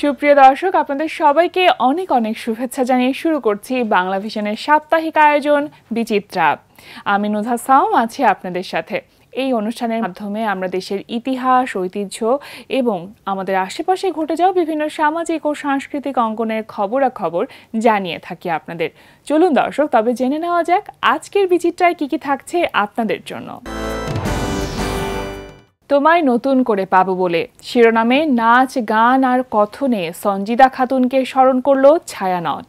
সুপ্রিয় দর্শক, আপনাদের সবাইকে অনেক অনেক শুভেচ্ছা জানিয়ে শুরু করছি বাংলা ভিশনের সাপ্তাহিক আয়োজন বিচিত্রা। আমি নুধা সাওম আছি আপনাদের সাথে। এই অনুষ্ঠানের মাধ্যমে আমরা দেশের ইতিহাস, ঐতিহ্য এবং আমাদের আশেপাশে ঘটে যাওয়া বিভিন্ন সামাজিক ও সাংস্কৃতিক অঙ্গনের খবরাখবর জানিয়ে থাকি আপনাদের। চলুন দর্শক, তবে জেনে নেওয়া যাক আজকের বিচিত্রায় কি কি থাকছে আপনাদের জন্য। তোমায় নতুন করে পাবো বলে শিরোনামে নাচ, গান আর কথনে সঞ্জিদা খাতুনকে স্মরণ করল ছায়ানট।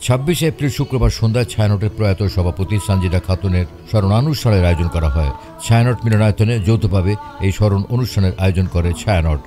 ছাব্বিশে এপ্রিল শুক্রবার সন্ধ্যায় ছায়ানটের প্রয়াত সভাপতি সঞ্জিদা খাতুনের স্মরণানুষ্ঠানের আয়োজন করা হয়। ছায়ানট মিলনায়তনে যৌথভাবে এই স্মরণ অনুষ্ঠানের আয়োজন করে ছায়ানট।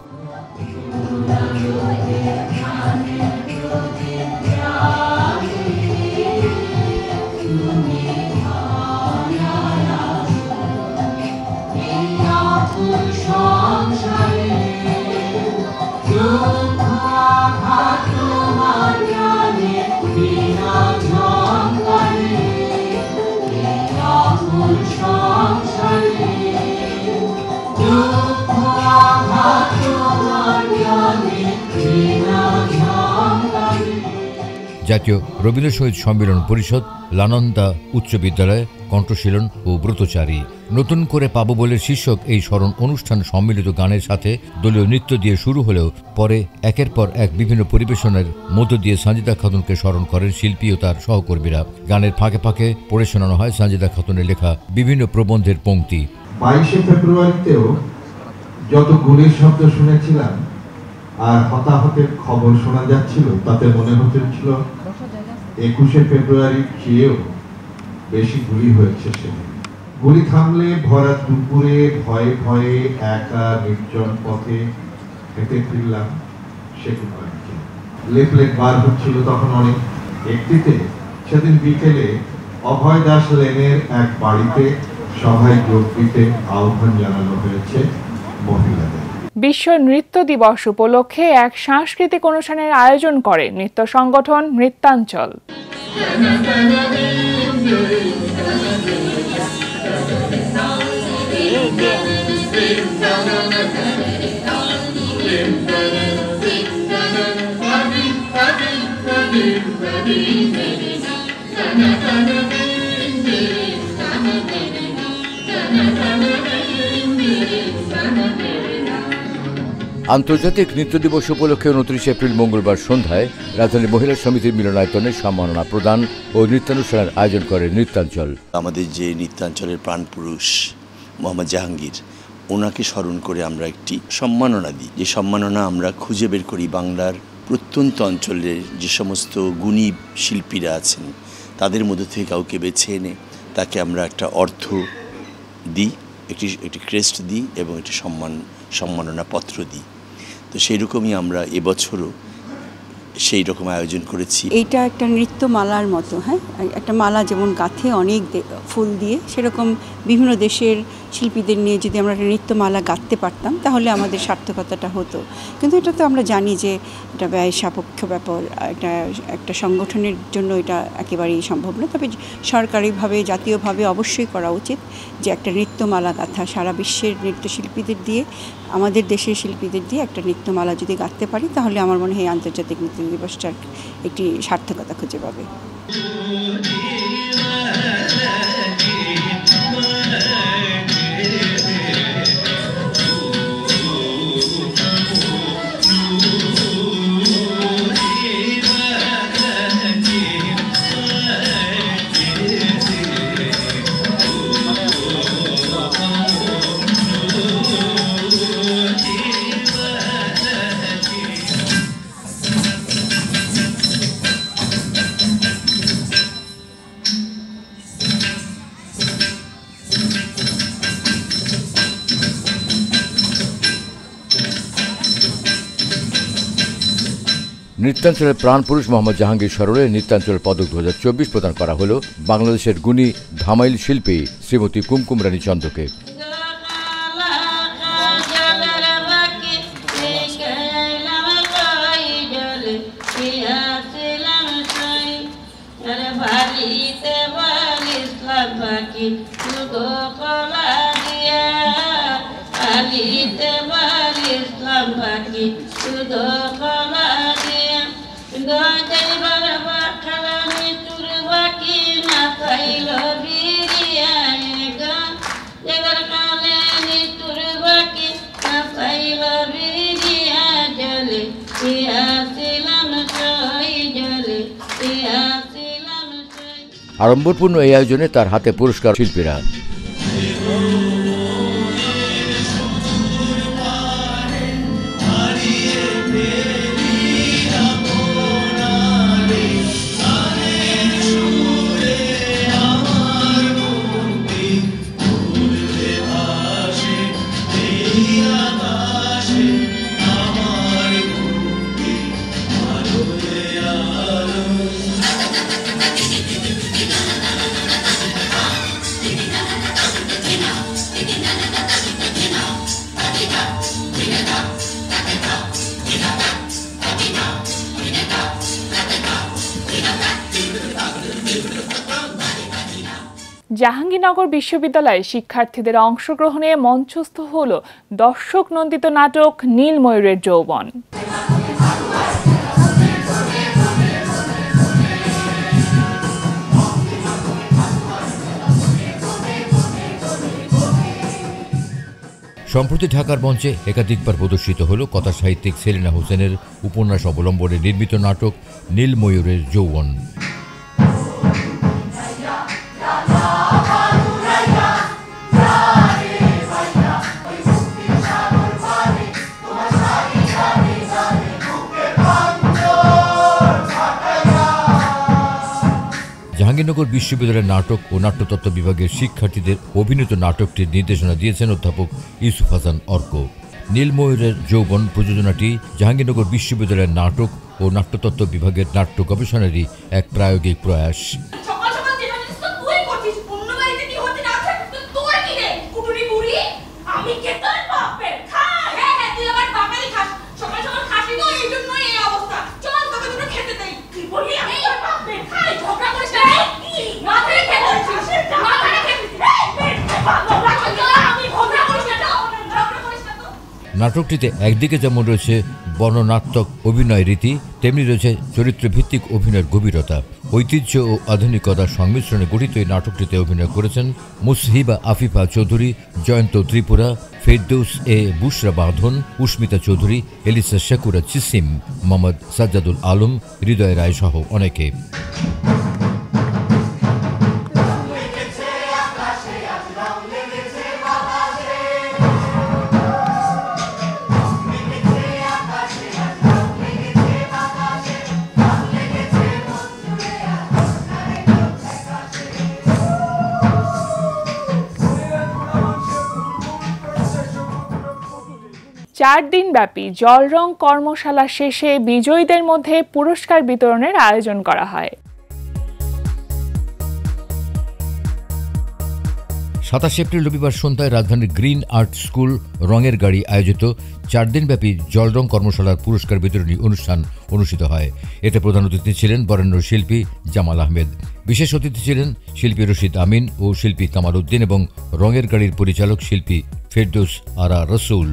জাতীয় রবীন্দ্র সঙ্গীত সম্মেলন পরিষদ, লানন্দা উচ্চ বিদ্যালয়, কণ্ঠশীলন ও ব্রতচারী। নতুন করে পাবো বলে শীর্ষক এই স্মরণ অনুষ্ঠান সম্মিলিত গানের সাথে দলীয় নৃত্য দিয়ে শুরু হলেও পরে একের পর এক বিভিন্ন পরিবেশনের মধ্য দিয়ে সঞ্জিদা খাতুনকে স্মরণ করেন শিল্পী ও তার সহকর্মীরা। গানের ফাঁকে ফাঁকে পড়ে শোনানো হয় সঞ্জিদা খাতুনের লেখা বিভিন্ন প্রবন্ধের পংক্তি। 22শে ফেব্রুয়ারিতেও যত গুলির শব্দ শুনেছিলাম আর হতাহতের খবর শোনা যাচ্ছিল, তাতে মনে হচ্ছিল 21শে ফেব্রুয়ারির চেয়েও বেশি গুলি হয়েছে সেদিন। গুলি থামলে ভরা দুপুরে ভয়ে ভয়ে একা নির্জন পথে হেঁটে ফিরলাম সেগুনবাড়িতে। লেফলেট বার হচ্ছিল তখন অনেক। একটিতে সেদিন বিকেলে অভয় দাস লেনের এক বাড়িতে সভায় যোগ দিতে আহ্বান জানানো হয়েছে মহিলাদের। বিশ্ব নৃত্য দিবস উপলক্ষে এক সাংস্কৃতিক অনুষ্ঠানের আয়োজন করে নৃত্য সংগঠন নৃত্যাঞ্চল। আন্তর্জাতিক নৃত্য দিবস উপলক্ষে 29 এপ্রিল মঙ্গলবার সন্ধ্যায় রাজধানীর মহিলা সমিতির মিলনায়তনে সম্মাননা প্রদান ও নৃত্যানুষ্ঠানের আয়োজন করে নৃত্যাঞ্চল। আমাদের যে নৃত্যাঞ্চলের প্রাণপুরুষ মোহাম্মদ জাহাঙ্গীর, ওনাকে স্মরণ করে আমরা একটি সম্মাননা দিই। যে সম্মাননা আমরা খুঁজে বের করি বাংলার প্রত্যন্ত অঞ্চলের যে সমস্ত গুণী শিল্পীরা আছেন তাদের মধ্যে থেকে কাউকে বেছে এনে তাকে আমরা একটা অর্থ দিই, একটি ক্রেস্ট দিই এবং একটি সম্মাননা পত্র দিই। তো সেই রকমই আমরা এবছরও সেই রকম আয়োজন করেছি। এইটা একটা নৃত্যমালার মতো, হ্যাঁ, একটা মালা যেমন গাঁথে অনেক ফুল দিয়ে, সেরকম বিভিন্ন দেশের শিল্পীদের নিয়ে যদি আমরা একটা নৃত্যমালা গাঁথতে পারতাম তাহলে আমাদের সার্থকতাটা হতো। কিন্তু এটা তো আমরা জানি যে এটা ব্যয় সাপেক্ষ ব্যাপার, একটা সংগঠনের জন্য এটা একেবারেই সম্ভব না। তবে সরকারিভাবে, জাতীয়ভাবে অবশ্যই করা উচিত যে একটা নৃত্যমালা গাঁথা, সারা বিশ্বের নৃত্যশিল্পীদের দিয়ে, আমাদের দেশের শিল্পীদের দিয়ে একটা নৃত্যমালা যদি গাঁথতে পারি তাহলে আমার মনে হয় আন্তর্জাতিক নৃত্য দিবসটার একটি সার্থকতা খুঁজে পাবে। নৃত্যাঞ্চলের প্রাণপুরুষ মোহাম্মদ জাহাঙ্গীর স্মরণে নৃত্যাঞ্চল পদক 2024 প্রদান করা হলো বাংলাদেশের গুণী ধামাইল শিল্পী শ্রীমতী কুমকুম রানী চন্দ্রকে। আড়ম্বরপূর্ণ এই আয়োজনে তার হাতে পুরস্কার শিল্পীরা। জাহাঙ্গীরনগর বিশ্ববিদ্যালয়ে শিক্ষার্থীদের অংশগ্রহণে মঞ্চস্থ হল দর্শক নন্দিত নাটক নীল ময়ূরের যৌবন। সম্প্রতি ঢাকার মঞ্চে একাধিকবার প্রদর্শিত হল কথা সাহিত্যিক সেলিনা হোসেনের উপন্যাস অবলম্বনে নির্মিত নাটক নীল ময়ূরের যৌবন। জাহাঙ্গীরনগর বিশ্ববিদ্যালয়ের নাটক ও নাট্যতত্ত্ব বিভাগের শিক্ষার্থীদের অভিনীত নাটকটির নির্দেশনা দিয়েছেন অধ্যাপক ইউসুফ হাসান অর্ক। নীল ময়ূরের যৌবন প্রযোজনাটি জাহাঙ্গীরনগর বিশ্ববিদ্যালয়ের নাটক ও নাট্যতত্ত্ব বিভাগের নাট্য গবেষণারই এক প্রায়োগিক প্রয়াস। নাটকটিতে একদিকে যেমন রয়েছে বর্ণনাত্মক অভিনয় রীতি, তেমনি রয়েছে চরিত্রভিত্তিক অভিনয়ের গভীরতা। ঐতিহ্য ও আধুনিকতার সংমিশ্রণে গঠিত এই নাটকটিতে অভিনয় করেছেন মুসহিবা আফিফা চৌধুরী, জয়ন্ত ত্রিপুরা, ফেরদৌস এ বুশরা বাঁধন, উস্মিতা চৌধুরী, এলিসা শাকুরা চিসিম, মোহাম্মদ সাজ্জাদুল আলম, হৃদয় রায় সহ অনেকে। চার দিনব্যাপী জলরং কর্মশালা শেষে বিজয়ীদের মধ্যে পুরস্কার বিতরণের আয়োজন করা হয়। 27 এপ্রিল রবিবার সন্ধ্যায় রাজধানীর গ্রিন আর্ট স্কুল রঙের গাড়ি আয়োজিত 4 দিনব্যাপী জলরং কর্মশালার পুরস্কার বিতরণী অনুষ্ঠান অনুষ্ঠিত হয়। এতে প্রধান অতিথি ছিলেন বরেণ্য শিল্পী জামাল আহমেদ। বিশেষ অতিথি ছিলেন শিল্পী রশিদ আমিন ও শিল্পী কামাল উদ্দিন এবং রঙের গাড়ির পরিচালক শিল্পী ফেরদৌস আরা রসুল।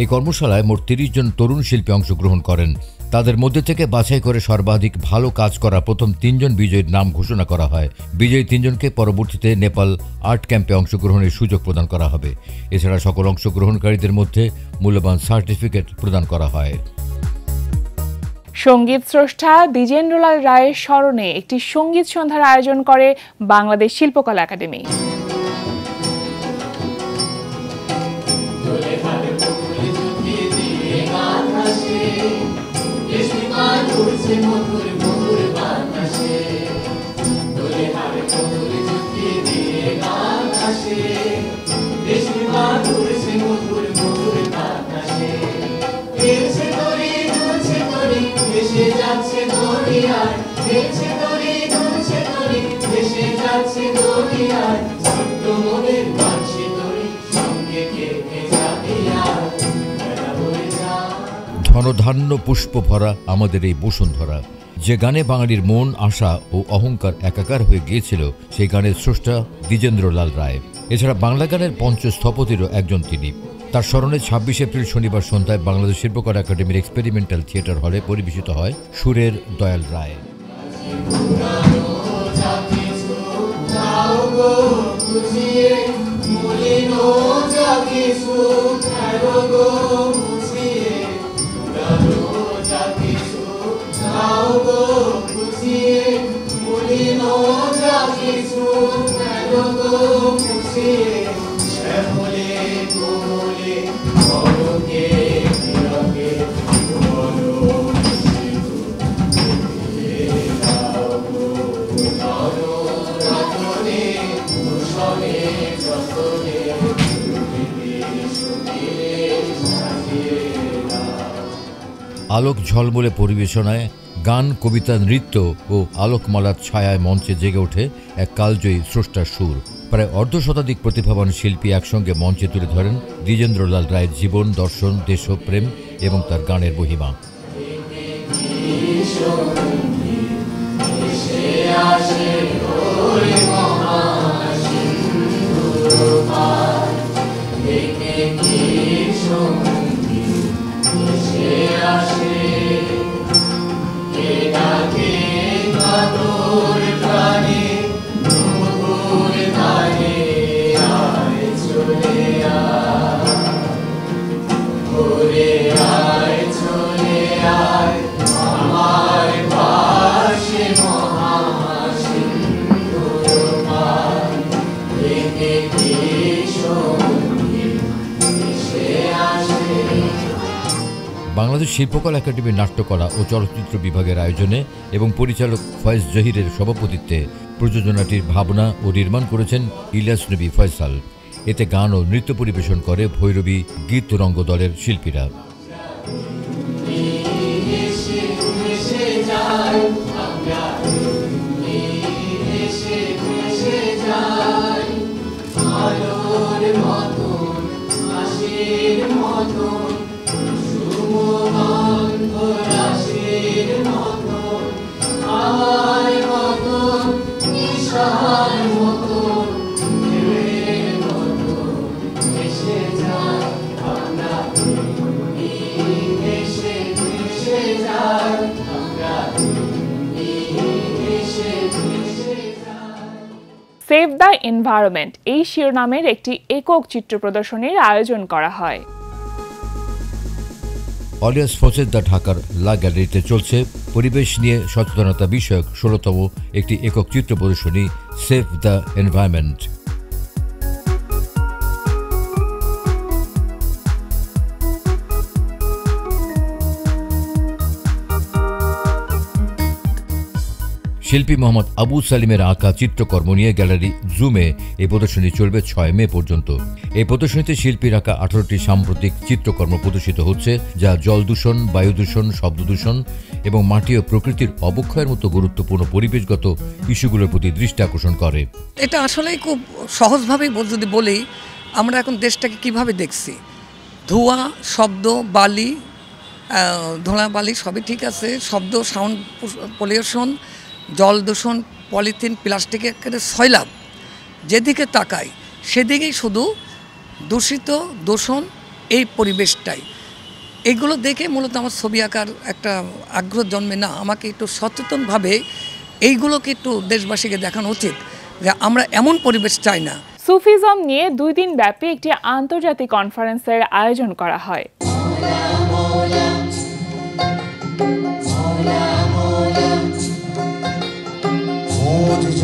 এই কর্মশালায় মোট 30 জন তরুণ শিল্পী অংশগ্রহণ করেন। তাদের মধ্যে থেকে বাছাই করে সর্বাধিক ভালো কাজ করা প্রথম 3 জন বিজয়ীর নাম ঘোষণা করা হয়। বিজয়ী 3 জনকে পরবর্তীতে নেপাল আর্ট ক্যাম্পে অংশগ্রহণের সুযোগ প্রদান করা হবে। এছাড়া সকল অংশগ্রহণকারীদের মধ্যে মূল্যবান সার্টিফিকেট প্রদান করা হয়। সঙ্গীত স্রষ্টা দ্বিজেন্দ্রলাল রায়ের স্মরণে একটি সঙ্গীত সন্ধ্যার আয়োজন করে বাংলাদেশ শিল্পকলা একাডেমি। দেশে ধনধান্য পুষ্প ভরা আমাদের এই বসুন্ধরা। যে গানে বাঙালির মন, আশা ও অহংকার একাকার হয়ে গিয়েছিল, সেই গানের স্রষ্টা দ্বিজেন্দ্রলাল রায়। এছাড়া বাংলা গানের পঞ্চস্থপতিরও একজন তিনি। তার স্মরণে ২৬ এপ্রিল শনিবার সন্ধ্যায় বাংলাদেশ শিল্পকলা একাডেমির এক্সপেরিমেন্টাল থিয়েটার হলে পরিবেশিত হয় সুরের দয়াল রায়। আলোক ঝলমলে পরিবেশনায় গান, কবিতা, নৃত্য ও আলোকমালার ছায়ায় মঞ্চে জেগে ওঠে এক কালজয়ী স্রষ্টার সুর। প্রায় অর্ধশতাধিক প্রতিভাবান শিল্পী একসঙ্গে মঞ্চে তুলে ধরেন দ্বিজেন্দ্রলাল রায়ের জীবন, দর্শন, দেশপ্রেম এবং তার গানের মহিমা। বাংলাদেশ শিল্পকলা একাডেমির নাট্যকলা ও চলচ্চিত্র বিভাগের আয়োজনে এবং পরিচালক ফয়েজ জহিরের সভাপতিত্বে প্রযোজনাটির ভাবনা ও নির্মাণ করেছেন ইলিয়াস নবী ফয়সাল। এতে গান ও নৃত্য পরিবেশন করে ভৈরবী গীত রঙ্গ দলের শিল্পীরা। সেভ দ্য এনভায়রনমেন্ট এই শিরোনামের একটি একক চিত্র প্রদর্শনীর আয়োজন করা হয়। অলিয়াস ফসেদ্দা ঢাকার লা গ্যালারিতে চলছে পরিবেশ নিয়ে সচেতনতা বিষয়ক ১৬তম একটি একক চিত্র প্রদর্শনী সেভ দ্য এনভায়রনমেন্ট। শিল্পী মোহাম্মদ আবু সালিমের আঁকা চিত্রকর্ম নিয়ে গ্যালারি জুমে এই প্রদর্শনী চলবে ৬ মে পর্যন্ত। এই প্রদর্শনীতে শিল্পীর আঁকা ১৮টি সাম্প্রতিক চিত্রকর্ম প্রদর্শিত হচ্ছে, যা জল দূষণ, বায়ু দূষণ, শব্দ দূষণ এবং মাটি ও প্রকৃতির অবক্ষয়ের মতো গুরুত্বপূর্ণ পরিবেশগত ইস্যুগুলোর প্রতি দৃষ্টি আকর্ষণ করে। এটা আসলেই খুব সহজভাবেই যদি বলি, আমরা এখন দেশটাকে কিভাবে দেখছি। ধোঁয়া, শব্দ, বালি, ধোঁয়া বালি সবই ঠিক আছে, শব্দ, সাউন্ড পলিউশন, জল দূষণ, পলিথিন, প্লাস্টিকের একেবারে সয়লাভ। যেদিকে তাকাই সেদিকেই শুধু দূষিত, দূষণ, এই পরিবেশটাই। এগুলো দেখে মূলত আমার ছবি আঁকার একটা আগ্রহ জন্মে। না, আমাকে একটু সচেতনভাবে এইগুলোকে একটু দেশবাসীকে দেখানো উচিত যে আমরা এমন পরিবেশ চাই না। সুফিজম নিয়ে 2 দিন ব্যাপী একটি আন্তর্জাতিক কনফারেন্সের আয়োজন করা হয়।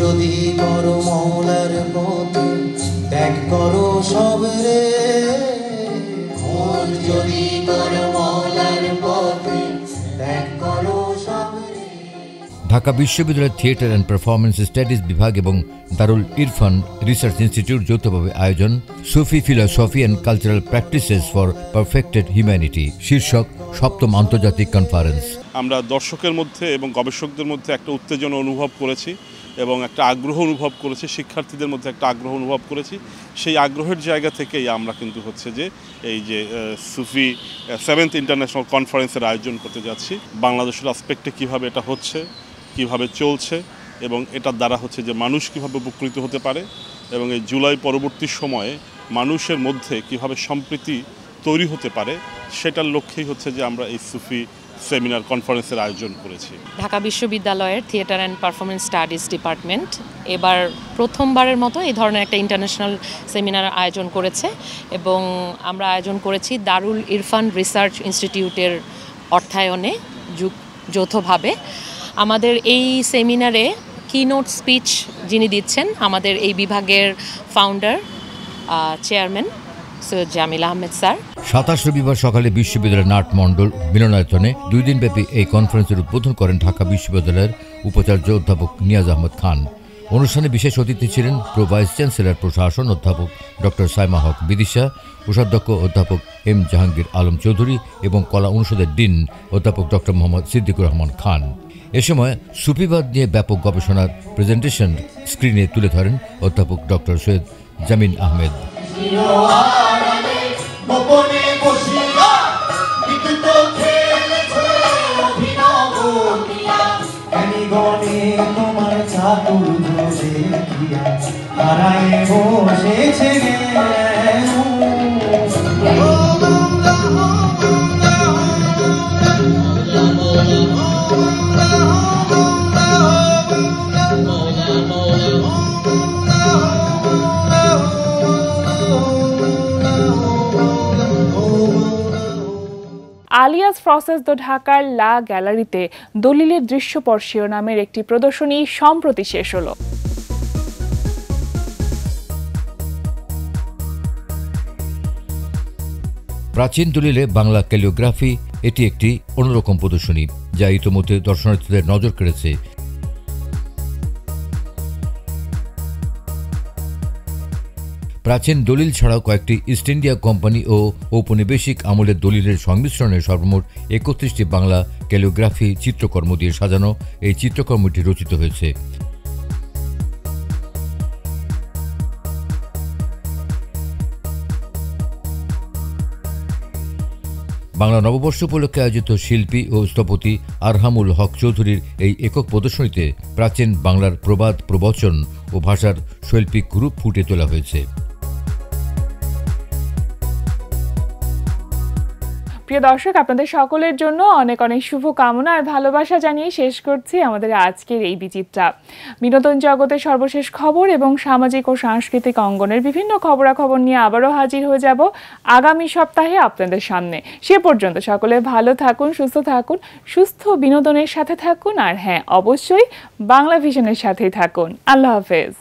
যদি করো মৌলার পথে ত্যাগ করো সব রে, যদি করো মৌলার পথে ত্যাগ করো সব রে। ঢাকা বিশ্ববিদ্যালয়ের থিয়েটার অ্যান্ড পারফরমেন্স স্টাডিজ বিভাগ এবং দারুল ইরফান রিসার্চ ইনস্টিটিউট যৌথভাবে আয়োজন Sufi philosophy and cultural practices for perfected humanity শীর্ষক ৭ম আন্তর্জাতিক কনফারেন্স। আমরা দর্শকের মধ্যে এবং গবেষকদের মধ্যে একটা উত্তেজনা অনুভব করেছি এবং একটা আগ্রহ অনুভব করেছি, শিক্ষার্থীদের মধ্যে একটা আগ্রহ অনুভব করেছি। সেই আগ্রহের জায়গা থেকেই আমরা কিন্তু হচ্ছে যে এই যে সুফি 7th ইন্টারন্যাশনাল কনফারেন্সের আয়োজন করতে যাচ্ছি। বাংলাদেশের আসপেক্টে কিভাবে এটা হচ্ছে, কিভাবে চলছে এবং এটার দ্বারা হচ্ছে যে মানুষ কিভাবে উপকৃত হতে পারে এবং এই জুলাই পরবর্তী সময়ে মানুষের মধ্যে কিভাবে সম্প্রীতি তৈরি হতে পারে, সেটার লক্ষ্যেই হচ্ছে যে আমরা এই সুফি সেমিনার কনফারেন্সের আয়োজন করেছি। ঢাকা বিশ্ববিদ্যালয়ের theatre and performance studies department এবার প্রথমবারের মতো এই ধরনের একটা ইন্টারন্যাশনাল সেমিনার আয়োজন করেছে এবং আমরা আয়োজন করেছি দারুল ইরফান রিসার্চ ইনস্টিটিউটের অর্থায়নে যৌথভাবে। আমাদের এই সেমিনারে কিনোট স্পিচ যিনি দিচ্ছেন আমাদের এই বিভাগের founder chairman Syed Jamil Ahmed sir. 27 রবিবার সকালে বিশ্ববিদ্যালয়ের নাটমণ্ডল মিলনায়তনে 2 দিনব্যাপী এই কনফারেন্সের উদ্বোধন করেন ঢাকা বিশ্ববিদ্যালয়ের উপাচার্য অধ্যাপক নিয়াজ আহমদ খান। অনুষ্ঠানে বিশেষ অতিথি ছিলেন প্রো ভাইস চ্যান্সেলর প্রশাসন অধ্যাপক ডক্টর সাইমা হক বিদিশা, কোষাধ্যক্ষ অধ্যাপক এম জাহাঙ্গীর আলম চৌধুরী এবং কলা অনুষদের ডিন অধ্যাপক ডক্টর মোহাম্মদ সিদ্দিকুর রহমান খান। এ সময় সুফিবাদ নিয়ে ব্যাপক গবেষণার প্রেজেন্টেশন স্ক্রিনে তুলে ধরেন অধ্যাপক ডক্টর সৈয়দ জামিন আহমেদ। আলিয়াস প্রসেস দ্য ঢাকার লা গ্যালারিতে দলিলের দৃশ্যপট শিরোনামের একটি প্রদর্শনী সম্প্রতি শেষ হলো। প্রাচীন দলিলে বাংলা ক্যালিওগ্রাফি এটি একটি অন্যরকম প্রদর্শনী যা ইতোমধ্যে দর্শনার্থীদের নজর কেড়েছে। প্রাচীন দলিল ছাড়াও কয়েকটি ইস্ট ইন্ডিয়া কোম্পানি ও ঔপনিবেশিক আমলের দলিলের সংমিশ্রণে সর্বমোট 31টি বাংলা ক্যালিওগ্রাফি চিত্রকর্ম দিয়ে সাজানো এই চিত্রকর্মটি রচিত হয়েছে। বাংলা নববর্ষ উপলক্ষে আয়োজিত শিল্পী ও স্থপতি আরহামুল হক চৌধুরীর এই একক প্রদর্শনীতে প্রাচীন বাংলার প্রবাদ, প্রবচন ও ভাষার শৈল্পিক রূপ ফুটে তোলা হয়েছে। প্রিয় দর্শক, আপনাদের সকলের জন্য অনেক অনেক শুভকামনা আর ভালোবাসা জানিয়ে শেষ করছি আমাদের আজকের এই বিচিত্রা। বিনোদন জগতের সর্বশেষ খবর এবং সামাজিক ও সাংস্কৃতিক অঙ্গনের বিভিন্ন খবরাখবর নিয়ে আবারও হাজির হয়ে যাব আগামী সপ্তাহে আপনাদের সামনে। সে পর্যন্ত সকলে ভালো থাকুন, সুস্থ বিনোদনের সাথে থাকুন আর হ্যাঁ, অবশ্যই বাংলা ভিশনের সাথেই থাকুন। আল্লাহ হাফেজ।